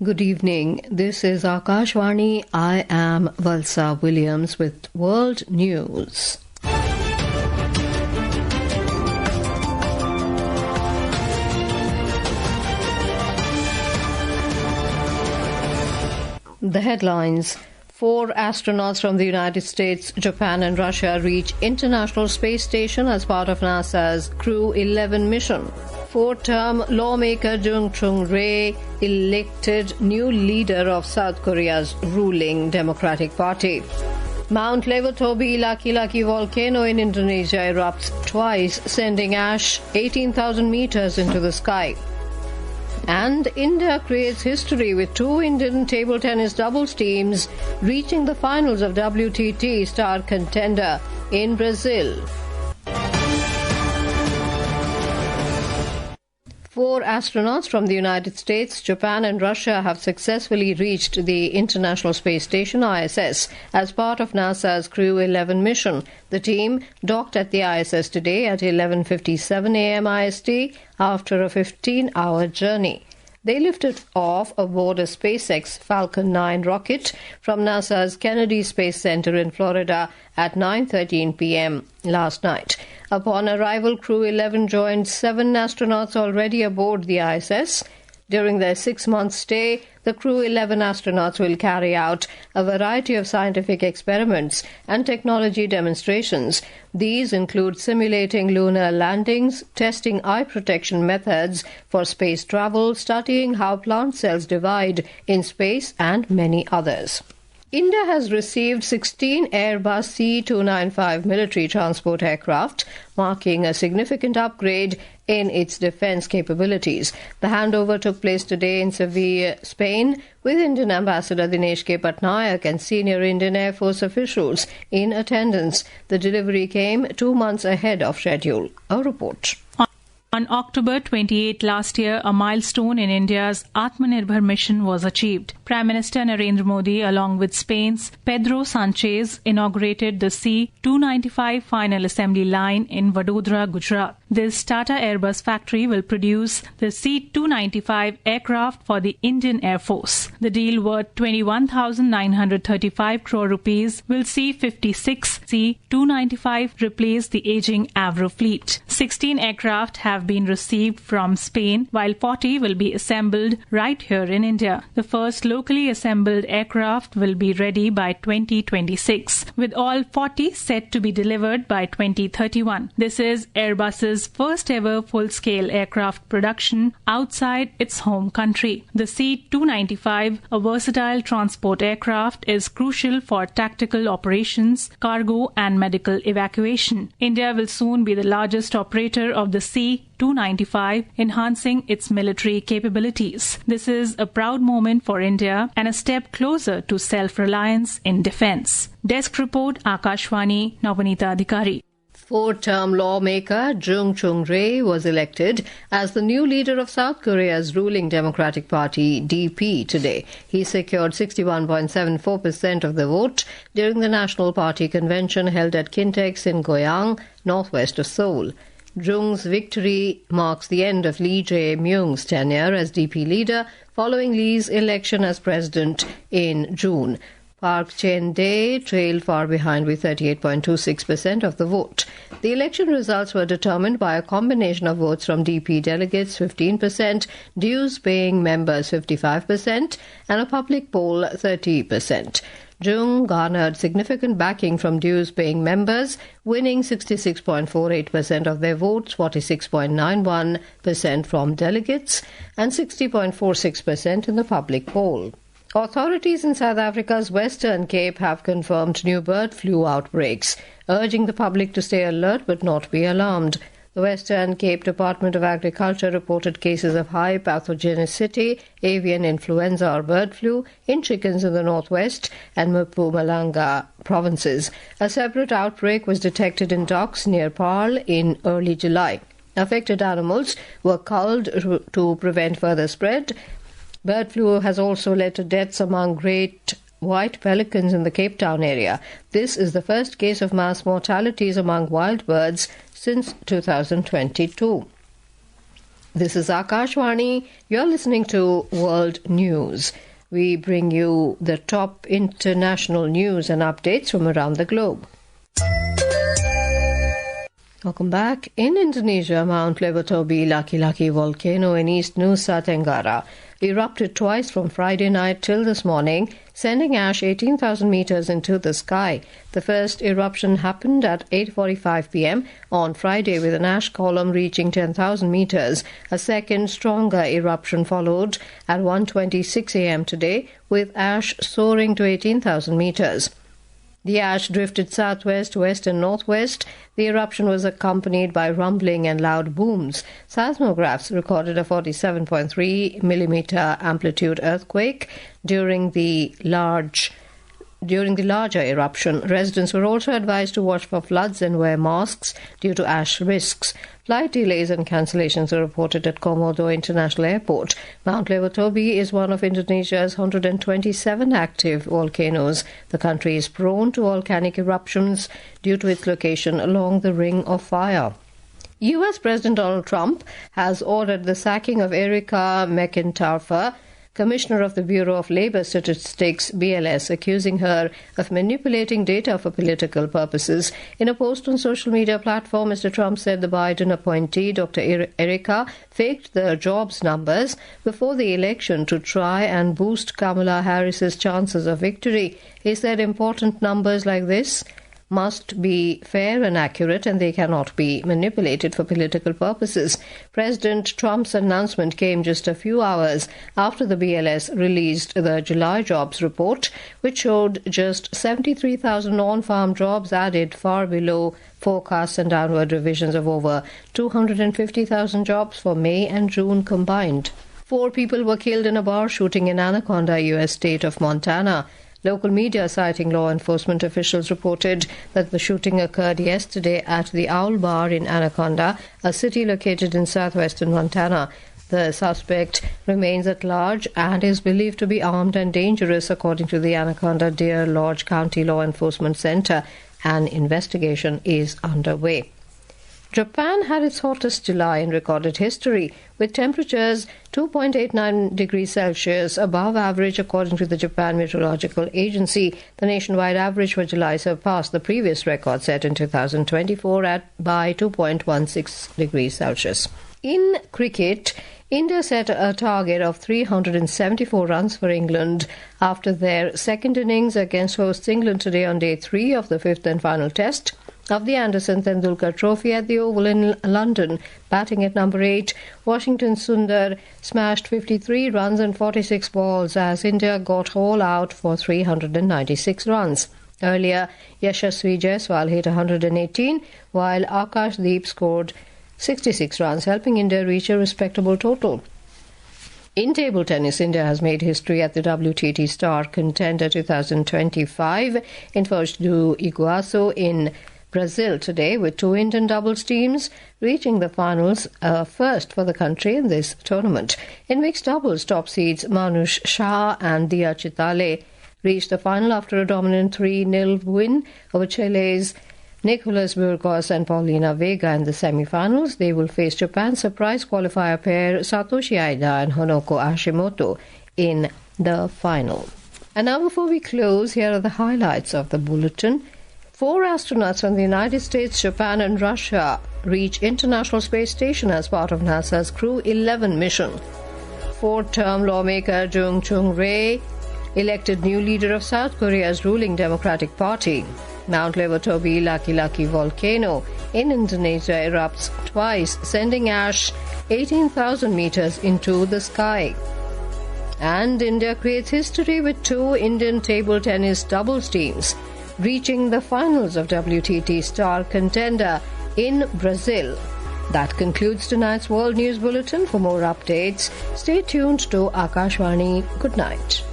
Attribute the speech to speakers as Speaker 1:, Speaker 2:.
Speaker 1: Good evening. This is Akashvani. I am Valsa Williams with World News. The headlines. 4 astronauts from the United States, Japan and Russia reach International Space Station as part of NASA's Crew 11 mission. 4-term lawmaker Jung Chung-rae elected new leader of South Korea's ruling Democratic Party. Mount Levotobi Laki-Laki volcano in Indonesia erupts twice, sending ash 18,000 meters into the sky. And India creates history with 2 Indian table tennis doubles teams reaching the finals of WTT star contender in Brazil. 4 astronauts from the United States, Japan and Russia have successfully reached the International Space Station ISS as part of NASA's Crew 11 mission. The team docked at the ISS today at 11:57 a.m. IST after a 15-hour journey. They lifted off aboard a SpaceX Falcon 9 rocket from NASA's Kennedy Space Center in Florida at 9:13 p.m. last night. Upon arrival, Crew 11 joined 7 astronauts already aboard the ISS. During their 6-month stay, the Crew 11 astronauts will carry out a variety of scientific experiments and technology demonstrations. These include simulating lunar landings, testing eye protection methods for space travel, studying how plant cells divide in space, and many others. India has received 16 Airbus C-295 military transport aircraft, marking a significant upgrade in its defence capabilities. The handover took place today in Seville, Spain, with Indian Ambassador Dinesh K. Patnaik and senior Indian Air Force officials in attendance. The delivery came 2 months ahead of schedule. A report.
Speaker 2: On October 28 last year, a milestone in India's Atmanirbhar mission was achieved. Prime Minister Narendra Modi, along with Spain's Pedro Sanchez, inaugurated the C-295 final assembly line in Vadodara, Gujarat. This Tata Airbus factory will produce the C-295 aircraft for the Indian Air Force. The deal, worth 21,935 crore rupees, will see 56 C-295 replace the aging Avro fleet. 16 aircraft have been received from Spain, while 40 will be assembled right here in India. The first locally assembled aircraft will be ready by 2026, with all 40 set to be delivered by 2031. This is Airbus's first ever full-scale aircraft production outside its home country. The C-295, a versatile transport aircraft, is crucial for tactical operations, cargo and medical evacuation. India will soon be the largest operator of the C-295, enhancing its military capabilities. This is a proud moment for India and a step closer to self-reliance in defence. Desk report, Akashvani, Navanita Adhikari.
Speaker 1: 4-term lawmaker Jung Chung-rae was elected as the new leader of South Korea's ruling Democratic Party, DP, today. He secured 61.74% of the vote during the National Party convention held at Kintex in Goyang, northwest of Seoul. Jung's victory marks the end of Lee Jae-myung's tenure as DP leader following Lee's election as president in June. Park Chen-dae trailed far behind with 38.26% of the vote. The election results were determined by a combination of votes from DP delegates 15%, dues-paying members 55%, and a public poll 30%. Jung garnered significant backing from dues-paying members, winning 66.48% of their votes, 46.91% from delegates, and 60.46% in the public poll. Authorities in South Africa's Western Cape have confirmed new bird flu outbreaks, urging the public to stay alert but not be alarmed. The Western Cape Department of Agriculture reported cases of high pathogenicity, avian influenza or bird flu, in chickens in the northwest and Mpumalanga provinces. A separate outbreak was detected in docks near Paarl in early July. Affected animals were culled to prevent further spread. Bird flu has also led to deaths among great white pelicans in the Cape Town area. This is the first case of mass mortalities among wild birds since 2022. This is Akashvani. You're listening to World News. We bring you the top international news and updates from around the globe. Welcome back. In Indonesia, Mount Lewatobi Laki-Laki volcano in East Nusa Tenggara erupted twice from Friday night till this morning, sending ash 18,000 meters into the sky. The first eruption happened at 8:45 p.m. on Friday with an ash column reaching 10,000 meters. A second, stronger eruption followed at 1:26 a.m. today with ash soaring to 18,000 meters. The ash drifted southwest, west and northwest. The eruption was accompanied by rumbling and loud booms. Seismographs recorded a 47.3 millimeter amplitude earthquake during the larger eruption. Residents were also advised to watch for floods and wear masks due to ash risks. Flight delays and cancellations were reported at Komodo International Airport. Mount Lewatobi is one of Indonesia's 127 active volcanoes. The country is prone to volcanic eruptions due to its location along the Ring of Fire. U.S. President Donald Trump has ordered the sacking of Erica McIntyre, Commissioner of the Bureau of Labor Statistics, BLS, accusing her of manipulating data for political purposes. In a post on social media platform, Mr. Trump said the Biden appointee, Dr. Erica, faked the jobs numbers before the election to try and boost Kamala Harris's chances of victory. He said important numbers like this must be fair and accurate, and they cannot be manipulated for political purposes. President Trump's announcement came just a few hours after the BLS released the July jobs report, which showed just 73,000 non-farm jobs added, far below forecasts and downward revisions of over 250,000 jobs for May and June combined. 4 people were killed in a bar shooting in Anaconda, U.S. state of Montana. Local media citing law enforcement officials reported that the shooting occurred yesterday at the Owl Bar in Anaconda, a city located in southwestern Montana. The suspect remains at large and is believed to be armed and dangerous, according to the Anaconda Deer Lodge County Law Enforcement Center. An investigation is underway. Japan had its hottest July in recorded history, with temperatures 2.89 degrees Celsius above average, according to the Japan Meteorological Agency. The nationwide average for July surpassed the previous record set in 2024 by 2.16 degrees Celsius. In cricket, India set a target of 374 runs for England after their second innings against hosts England today on day 3 of the 5th and final test of the Anderson Tendulkar Trophy at the Oval in London. Batting at number 8, Washington Sundar smashed 53 runs and 46 balls as India got all out for 396 runs. Earlier, Yashasvi Jaiswal hit 118, while Akash Deep scored 66 runs, helping India reach a respectable total. In table tennis, India has made history at the WTT Star Contender 2025 in Foz do Iguaçu in Brazil today, with 2 Indian doubles teams reaching the finals, first for the country in this tournament. In mixed doubles, top seeds Manush Shah and Dia Chitale reached the final after a dominant 3-0 win over Chile's Nicolas Burgos and Paulina Vega in the semi-finals. They will face Japan's surprise qualifier pair Satoshi Aida and Honoko Hashimoto in the final. And now, before we close, here are the highlights of the bulletin. 4 astronauts from the United States, Japan and Russia reach International Space Station as part of NASA's Crew 11 mission. 4-term lawmaker Jung Chung-rae elected new leader of South Korea's ruling Democratic Party. Mount Lewatobi Laki-Laki volcano in Indonesia erupts twice, sending ash 18,000 meters into the sky. And India creates history with 2 Indian table tennis doubles teams reaching the finals of WTT Star Contender in Brazil. That concludes tonight's World News Bulletin. For more updates, stay tuned to Akashvani. Good night.